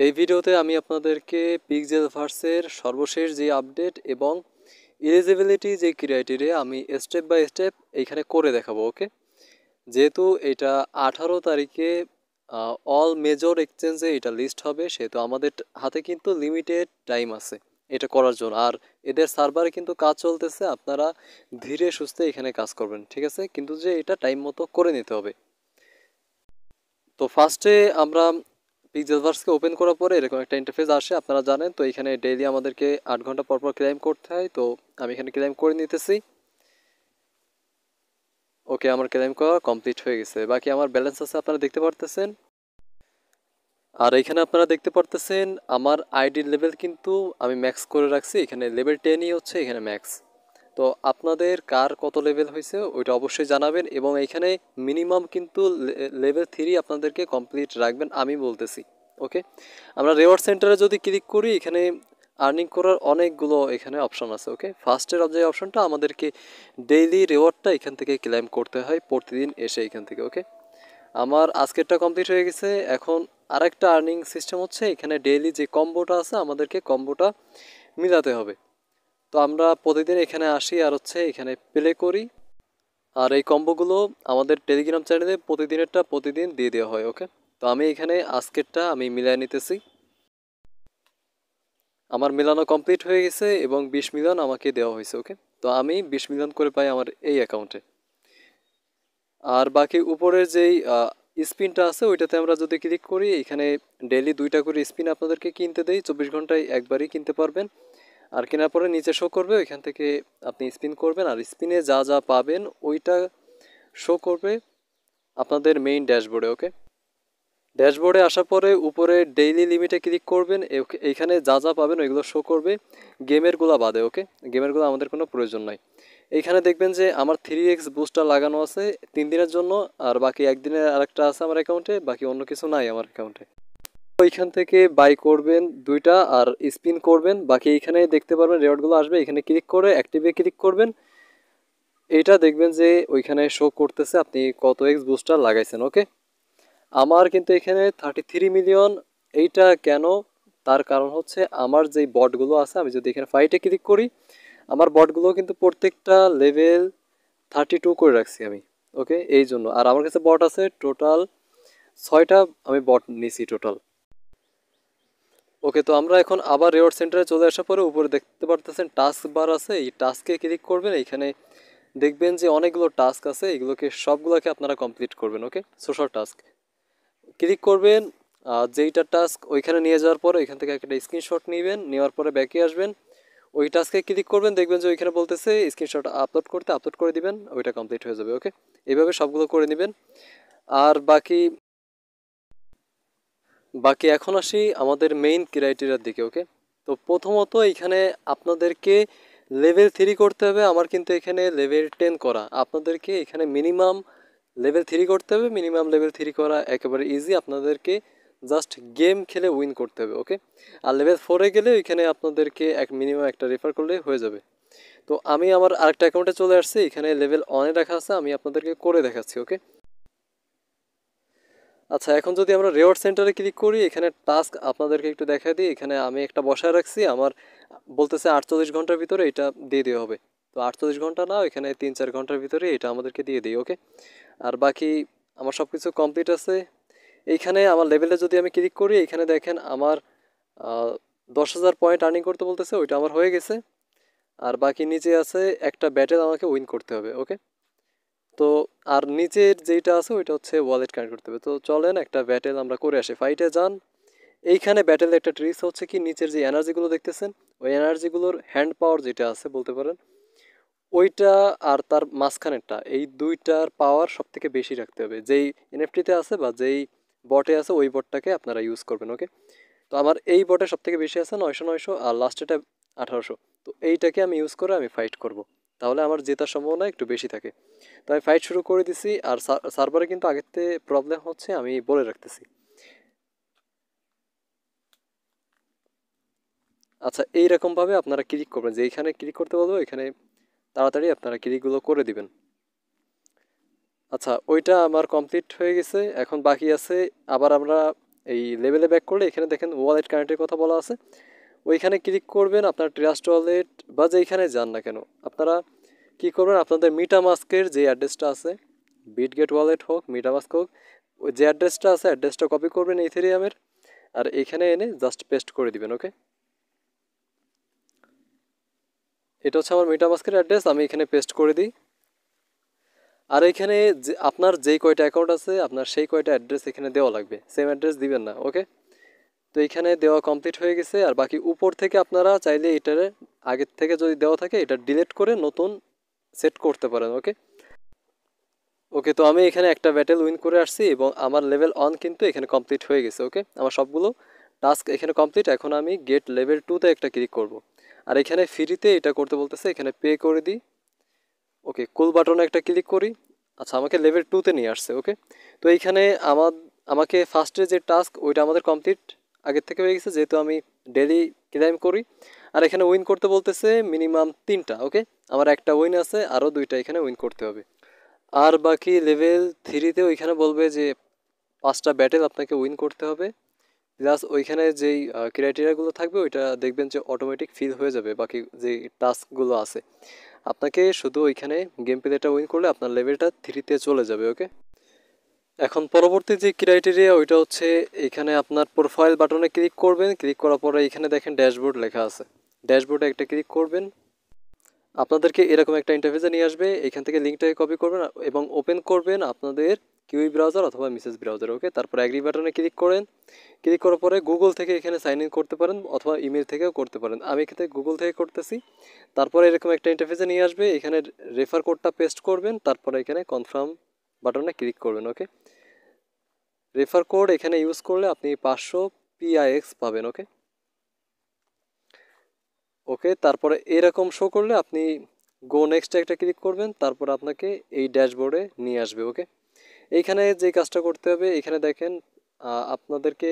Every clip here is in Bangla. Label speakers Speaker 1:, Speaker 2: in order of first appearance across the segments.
Speaker 1: এই ভিডিওতে আমি আপনাদেরকে পিক্সেলভার্সের সর্বশেষ যে আপডেট এবং এলিজিবিলিটি যে ক্রাইটেরিয়া আমি স্টেপ বাই স্টেপ এইখানে করে দেখাবো। ওকে, যেহেতু এটা 18 তারিখে অল মেজর এক্সচেঞ্জে এটা লিস্ট হবে, সেহেতু আমাদের হাতে কিন্তু লিমিটেড টাইম আছে এটা করার জন্য। আর এদের সার্ভারে কিন্তু কাজ চলতেছে, আপনারা ধীরে সুস্থে এখানে কাজ করবেন, ঠিক আছে? কিন্তু যে এটা টাইম মতো করে নিতে হবে। তো ফার্স্টে আমরা পিক্সেলভার্সকে ওপেন করার পরে এরকম একটা ইন্টারফেস আসে, আপনারা জানেন। তো এখানে ডেইলি আমাদেরকে 8 ঘন্টা পর পর ক্লেম করতে হয়, তো আমি এখানে ক্লেম করে নিতেছি। ওকে, আমার ক্লেম করা কমপ্লিট হয়ে গেছে। বাকি আমার ব্যালেন্স আছে, আপনারা দেখতে পারতেছেন। আর এখানে আপনারা দেখতে পারতেছেন আমার আইডির লেভেল কিন্তু আমি ম্যাক্স করে রাখছি। এখানে লেভেল 10ই হচ্ছে এখানে ম্যাক্স। তো আপনাদের কার কত লেভেল হয়েছে ওইটা অবশ্যই জানাবেন, এবং এখানে মিনিমাম কিন্তু লেভেল 3 আপনাদেরকে কমপ্লিট রাখবেন আমি বলতেছি। ওকে, আমরা রিওয়ার্ড সেন্টারে যদি ক্লিক করি, এখানে আর্নিং করার অনেকগুলো এখানে অপশন আছে। ওকে, ফার্স্টের যে অপশনটা আমাদেরকে ডেইলি রিওয়ার্ডটা এখান থেকে ক্লেম করতে হয় প্রতিদিন এসে এখান থেকে। ওকে, আমার আজকেরটা কমপ্লিট হয়ে গেছে। এখন আরেকটা আর্নিং সিস্টেম হচ্ছে এখানে ডেইলি যে কম্বোটা আছে আমাদেরকে কম্বোটা মিলাতে হবে। তো আমরা প্রতিদিন এখানে আসি আর হচ্ছে এখানে প্লে করি, আর এই কম্বোগুলো আমাদের টেলিগ্রাম চ্যানেলে প্রতিদিনেরটা প্রতিদিন দিয়ে দেওয়া হয়। ওকে, তো আমি এখানে আজকেরটা আমি মিলাই নিতেছি। আমার মেলানো কমপ্লিট হয়ে গেছে এবং 20 মিলিয়ন আমাকে দেওয়া হয়েছে। ওকে, তো আমি 20 মিলিয়ন করে পাই আমার এই অ্যাকাউন্টে। আর বাকি উপরের যেই স্পিনটা আছে ওইটাতে আমরা যদি ক্লিক করি, এখানে ডেইলি 2টা করে স্পিন আপনাদেরকে কিনতে দেই, 24 ঘন্টায় একবারই কিনতে পারবেন। আর কেনার পরে নিচে শো করবে, ওইখান থেকে আপনি স্পিন করবেন, আর স্পিনে যা যা পাবেন ওইটা শো করবে আপনাদের মেইন ড্যাশবোর্ডে। ওকে, ড্যাশবোর্ডে আসার পরে উপরে ডেইলি লিমিটে ক্লিক করবেন, এইখানে যা যা পাবেন ওইগুলো শো করবে গেমেরগুলো বাদে। ওকে, গেমেরগুলো আমাদের কোনো প্রয়োজন নাই। এইখানে দেখবেন যে আমার 3x বুস্টার লাগানো আছে 3 দিনের জন্য, আর বাকি একদিনের আরেকটা আছে আমার অ্যাকাউন্টে, বাকি অন্য কিছু নাই আমার অ্যাকাউন্টে। ওইখান থেকে বাই করবেন 2টা আর স্পিন করবেন, বাকি এইখানে দেখতে পারবেন রেওয়ার্ডগুলো আসবে, এখানে ক্লিক করে অ্যাক্টিভে ক্লিক করবেন। এইটা দেখবেন যে ওইখানে শো করতেছে আপনি কত এক্স বুস্টার লাগাইছেন। ওকে, আমার কিন্তু এখানে 33 মিলিয়ন। এইটা কেন? তার কারণ হচ্ছে আমার যেই বটগুলো আছে, আমি যদি এখানে ফাইটে ক্লিক করি, আমার বটগুলো কিন্তু প্রত্যেকটা লেভেল 32 করে রাখছি আমি। ওকে, এই জন্য। আর আমার কাছে বট আছে টোটাল 6টা, আমি বট নিছি টোটাল। ওকে, তো আমরা এখন আবার রিওয়ার্ড সেন্টারে চলে আসার পরে উপরে দেখতে পারতেছেন টাস্ক বার আছে, এই টাস্কে ক্লিক করবেন। এইখানে দেখবেন যে অনেকগুলো টাস্ক আছে, এগুলোকে সবগুলোকে আপনারা কমপ্লিট করবেন। ওকে, সোশ্যাল টাস্ক ক্লিক করবেন, যেইটা টাস্ক ওইখানে নিয়ে যাওয়ার পরে এখান থেকে একটা স্ক্রিনশট নেবেন, নেওয়ার পরে ব্যাকে আসবেন, ওই টাস্কে ক্লিক করবেন, দেখবেন যে ওইখানে বলতেছে স্ক্রিনশট আপলোড করতে, আপলোড করে দিবেন, ওইটা কমপ্লিট হয়ে যাবে। ওকে, এইভাবে সবগুলো করে নেবেন। আর বাকি বাকি এখন আসি আমাদের মেইন ক্রাইটেরিয়ার দিকে। ওকে, তো প্রথমত এখানে আপনাদেরকে লেভেল 3 করতে হবে। আমার কিন্তু এখানে লেভেল 10 করা, আপনাদেরকে এখানে মিনিমাম লেভেল 3 করতে হবে। মিনিমাম লেভেল 3 করা একেবারে ইজি, আপনাদেরকে জাস্ট গেম খেলে উইন করতে হবে। ওকে, আর লেভেল 4-এ গেলে এখানে আপনাদেরকে মিনিমাম একটা রেফার করলে হয়ে যাবে। তো আমি আমার আরেকটা অ্যাকাউন্টে চলে আসছি, এখানে লেভেল 1-এ রাখা আছে, আমি আপনাদেরকে করে দেখাচ্ছি। ওকে, আচ্ছা, এখন যদি আমরা রিওয়ার্ড সেন্টারে ক্লিক করি, এখানে টাস্ক আপনাদেরকে একটু দেখা দিই। এখানে আমি একটা বসায় রাখছি, আমার বলতেছে 48 ঘন্টার ভিতরে এটা দিয়ে দেওয়া হবে। তো 48 ঘন্টা না, এখানে 3-4 ঘন্টার ভিতরে এটা আমাদেরকে দিয়ে দিই। ওকে, আর বাকি আমার সব কিছু কমপ্লিট আছে। এইখানে আমার লেভেলে যদি আমি ক্লিক করি, এখানে দেখেন আমার 10,000 পয়েন্ট আর্নিং করতে বলতেছে, ওইটা আমার হয়ে গেছে। আর বাকি নিচে আছে একটা ব্যাটেল আমাকে উইন করতে হবে। ওকে, তো আর নিচের যেইটা আছে ওইটা হচ্ছে ওয়ালেট কানেক্ট করতে হবে। তো চলেন একটা ব্যাটেল আমরা করে আসি, ফাইটে যান। এইখানে ব্যাটেল একটা ট্রিক্স হচ্ছে কি, নিচের যে এনার্জিগুলো দেখতেছেন ওই এনার্জিগুলোর হ্যান্ড পাওয়ার যেটা আছে বলতে পারেন, ওইটা আর তার মাঝখানেরটা, এই দুইটার পাওয়ার সব থেকে বেশি রাখতে হবে। যেই এনএফটিতে আছে বা যেই বটে আছে ওই বটটাকে আপনারা ইউজ করবেন। ওকে, তো আমার এই বটে সব থেকে বেশি আছে 900 আর লাস্টেটা 1800। তো এইটাকে আমি ইউজ করে আমি ফাইট করব, তাহলে আমার জেতার সম্ভাবনা একটু বেশি থাকে। তো আমি ফাইট শুরু করে দিছি। আর সার্ভারে কিন্তু আগের থেকে প্রবলেম হচ্ছে, আমি বলে রাখতেছি। আচ্ছা, এইরকমভাবে আপনারা ক্লিক করবেন, যে এইখানে ক্লিক করতে বলবো এখানে তাড়াতাড়ি আপনারা ক্লিকগুলো করে দিবেন। আচ্ছা, ওইটা আমার কমপ্লিট হয়ে গেছে। এখন বাকি আছে আবার আমরা এই লেভেলে ব্যাক করলে এখানে দেখেন ওয়ালেট কানেক্টের কথা বলা আছে, ওইখানে ক্লিক করবেন। আপনার ট্রাস্ট ওয়ালেট বা যেইখানে যান না কেন আপনারা কী করবেন, আপনাদের মিটামাস্কের যে অ্যাড্রেসটা আছে, বিটগেট ওয়ালেট হোক মিটামাস্ক হোক, ওই যে অ্যাড্রেসটা আছে অ্যাড্রেসটা কপি করবেন ইথেরিয়ামের, আর এখানে এনে জাস্ট পেস্ট করে দিবেন। ওকে, এটা হচ্ছে আমার মিটামাস্কের অ্যাড্রেস, আমি এখানে পেস্ট করে দিই। আর এখানে যে আপনার যেই কয়টা অ্যাকাউন্ট আছে আপনার সেই কয়টা অ্যাড্রেস এখানে দেওয়া লাগবে, সেম অ্যাড্রেস দিবেন না। ওকে, তো এইখানে দেওয়া কমপ্লিট হয়ে গেছে। আর বাকি উপর থেকে আপনারা চাইলে এটারে আগের থেকে যদি দেওয়া থাকে এটা ডিলিট করে নতুন সেট করতে পারেন। ওকে ওকে, তো আমি এখানে একটা ব্যাটেল উইন করে আসছি এবং আমার লেভেল 1 কিন্তু এখানে কমপ্লিট হয়ে গেছে। ওকে, আমার সবগুলো টাস্ক এখানে কমপ্লিট। এখন আমি গেট লেভেল 2তে একটা ক্লিক করব। আর এখানে ফ্রিতে এটা করতে বলতেছে, এখানে পে করে দিই। ওকে, কুল বাটনে একটা ক্লিক করি। আচ্ছা, আমাকে লেভেল 2তে নিয়ে আসছে। ওকে, তো এইখানে আমাকে ফার্স্টে যে টাস্ক ওইটা আমাদের কমপ্লিট আগের থেকে হয়ে গেছে, যেহেতু আমি ডেলি ক্লাইম করি। আর এখানে উইন করতে বলতেছে মিনিমাম 3টা। ওকে, আমার একটা উইন আছে, আরও 2টা এখানে উইন করতে হবে। আর বাকি লেভেল 3তে ওইখানে বলবে যে 5টা ব্যাটেল আপনাকে উইন করতে হবে, প্লাস ওইখানে যেই ক্রাইটেরিয়াগুলো থাকবে ওইটা দেখবেন যে অটোমেটিক ফিল হয়ে যাবে। বাকি যে টাস্কগুলো আছে আপনাকে শুধু ওইখানে গেম প্লেটা উইন করলে আপনার লেভেলটা 3তে চলে যাবে। ওকে, এখন পরবর্তী যে ক্রাইটেরিয়া ওইটা হচ্ছে এখানে আপনার প্রোফাইল বাটনে ক্লিক করবেন। ক্লিক করার পরে এখানে দেখেন ড্যাশবোর্ড লেখা আছে, ড্যাশবোর্ডে একটা ক্লিক করবেন। আপনাদেরকে এরকম একটা ইন্টারফেসে নিয়ে আসবে, এখান থেকে লিঙ্কটাকে কপি করবেন এবং ওপেন করবেন আপনাদের কিউই ব্রাউজার অথবা মিসেস ব্রাউজার। ওকে, তারপর অ্যাগ্রি বাটনে ক্লিক করেন। ক্লিক করার পরে গুগল থেকে এখানে সাইন ইন করতে পারেন অথবা ইমেল থেকেও করতে পারেন, আমি এখানে গুগল থেকে করতেছি। তারপরে এরকম একটা ইন্টারফেসে নিয়ে আসবে, এখানে রেফার কোডটা পেস্ট করবেন, তারপরে এখানে কনফার্ম বাটনে ক্লিক করবেন। ওকে, রেফার কোড এখানে ইউজ করলে আপনি 500 PIX পাবেন। ওকে ওকে, তারপরে এরকম শো করলে আপনি গো নেক্সটে একটা ক্লিক করবেন, তারপর আপনাকে এই ড্যাশবোর্ডে নিয়ে আসবে। ওকে, এইখানে যে কাজটা করতে হবে, এখানে দেখেন আপনাদেরকে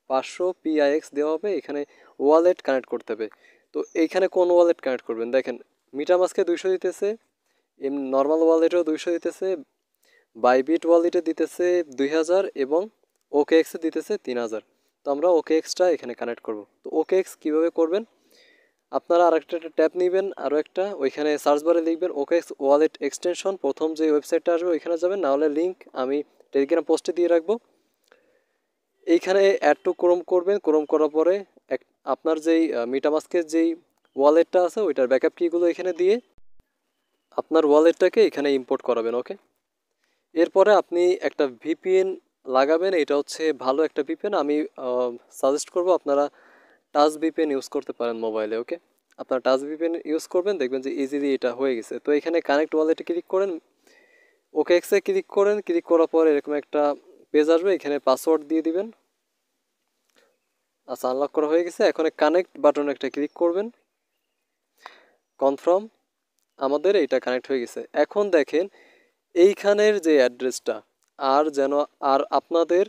Speaker 1: 500 PIX দেওয়া হবে, এখানে ওয়ালেট কানেক্ট করতে হবে। তো এইখানে কোন ওয়ালেট কানেক্ট করবেন, দেখেন মিটামাস্কে 200 দিতেছে, নর্মাল ওয়ালেটেও 200 দিতেছে, বাইবিট ওয়ালেটে দিতেছে 2000 এবং OKX এ দিতেছে 3000। তো আমরা OKX-টা এখানে কানেক্ট করব। তো OKX কীভাবে করবেন, আপনারা আরেকটা ট্যাব নেবেন, আরও একটা, ওইখানে সার্চ বারে লিখবেন OKX ওয়ালেট এক্সটেনশন, প্রথম যে ওয়েবসাইটটা আসবে ওইখানে যাবেন, নাহলে লিঙ্ক আমি টেলিগ্রাম পোস্টে দিয়ে রাখবো। এইখানে অ্যাড টু ক্রোম করবেন, ক্রোম করার পরে আপনার যেই মিটামাস্কের যেই ওয়ালেটটা আছে ওইটার ব্যাকআপ কিগুলো এখানে দিয়ে আপনার ওয়ালেটটাকে এখানে ইম্পোর্ট করাবেন। ওকে, এরপরে আপনি একটা ভিপিএন লাগাবেন, এটা হচ্ছে ভালো একটা ভিপিএন, আমি সাজেস্ট করব আপনারা টাচ ভিপিএন ইউজ করতে পারেন মোবাইলে। ওকে, আপনারা টাচ ভিপিএন ইউজ করবেন, দেখবেন যে ইজিলি এটা হয়ে গেছে। তো এখানে কানেক্ট ওয়ালেটে ক্লিক করেন, OKX-এ ক্লিক করেন, ক্লিক করার পর এরকম একটা পেজ আসবে, এখানে পাসওয়ার্ড দিয়ে দিবেন। আচ্ছা, আনলক করা হয়ে গেছে। এখন কানেক্ট বাটনে একটা ক্লিক করবেন, কনফার্ম, আমাদের এইটা কানেক্ট হয়ে গেছে। এখন দেখেন এইখানের যে অ্যাড্রেসটা আর আপনাদের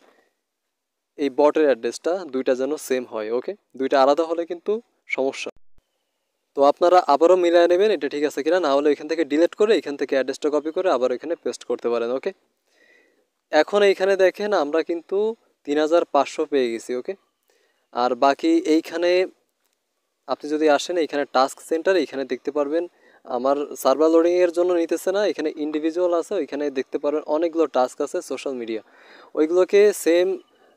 Speaker 1: এই বটের অ্যাড্রেসটা দুইটা যেন সেম হয়। ওকে, দুইটা আলাদা হলে কিন্তু সমস্যা। তো আপনারা আবারও মিলিয়ে নেবেন এটা ঠিক আছে কিনা, না হলে এখান থেকে ডিলিট করে এখান থেকে অ্যাড্রেসটা কপি করে আবার এখানে পেস্ট করতে পারেন। ওকে, এখন এইখানে দেখেন আমরা কিন্তু 3500 পেয়ে গেছি। ওকে, আর বাকি এইখানে আপনি যদি আসেন এইখানে টাস্ক সেন্টার, এইখানে দেখতে পারবেন আমার সার্ভার লোডিংয়ের জন্য নিতেছে না, এখানে ইন্ডিভিজুয়াল আছে, ওইখানে দেখতে পারবেন অনেকগুলো টাস্ক আছে সোশ্যাল মিডিয়া, ওইগুলোকে সেম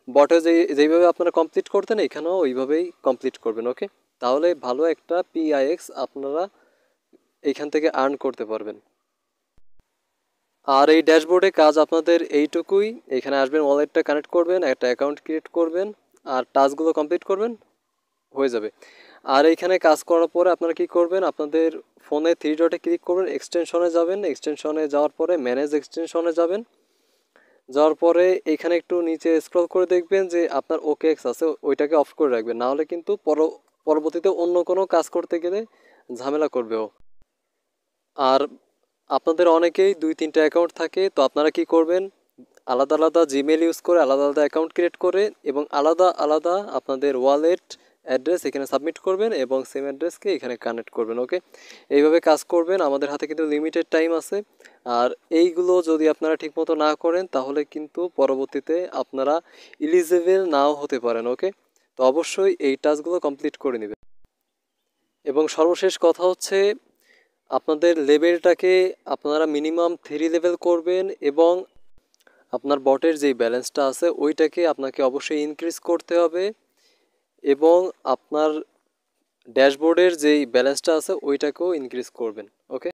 Speaker 1: বটে যেইভাবে আপনারা কমপ্লিট করতেন এখানেও ওইভাবেই কমপ্লিট করবেন। ওকে, তাহলে ভালো একটা PIX আপনারা এইখান থেকে আর্ন করতে পারবেন। আর এই ড্যাশবোর্ডে কাজ আপনাদের এইটুকুই, এখানে আসবেন, ওয়ালেটটা কানেক্ট করবেন, একটা অ্যাকাউন্ট ক্রিয়েট করবেন, আর টাস্কগুলো কমপ্লিট করবেন, হয়ে যাবে। আর এইখানে কাজ করার পরে আপনারা কি করবেন, আপনাদের ফোনে 3 ডটে ক্লিক করবেন, এক্সটেনশনে যাবেন, এক্সটেনশনে যাওয়ার পরে ম্যানেজ এক্সটেনশনে যাবেন, যাওয়ার পরে এখানে একটু নিচে স্ক্রল করে দেখবেন যে আপনার OKX আছে, ওইটাকে অফ করে রাখবেন, নাহলে কিন্তু পরবর্তীতে অন্য কোনো কাজ করতে গেলে ঝামেলা করবে ও। আর আপনাদের অনেকেই 2-3টা অ্যাকাউন্ট থাকে, তো আপনারা কি করবেন, আলাদা আলাদা জিমেল ইউজ করে আলাদা আলাদা অ্যাকাউন্ট ক্রিয়েট করে এবং আলাদা আলাদা আপনাদের ওয়ালেট অ্যাড্রেস এখানে সাবমিট করবেন এবং সেম অ্যাড্রেসকে এখানে কানেক্ট করবেন। ওকে, এইভাবে কাজ করবেন। আমাদের হাতে কিন্তু লিমিটেড টাইম আছে, আর এইগুলো যদি আপনারা ঠিকমতো না করেন তাহলে কিন্তু পরবর্তীতে আপনারা এলিজিবল নাও হতে পারেন। ওকে, তো অবশ্যই এই টাস্কগুলো কমপ্লিট করে নেবেন। এবং সর্বশেষ কথা হচ্ছে আপনাদের লেভেলটাকে আপনারা মিনিমাম 3 লেভেল করবেন এবং আপনার বটের যেই ব্যালেন্সটা আছে ওইটাকে আপনাকে অবশ্যই ইনক্রিজ করতে হবে এবং আপনার ড্যাশবোর্ডের যেই ব্যালেন্সটা আছে ওইটাকেও ইনক্রিজ করবেন। ওকে।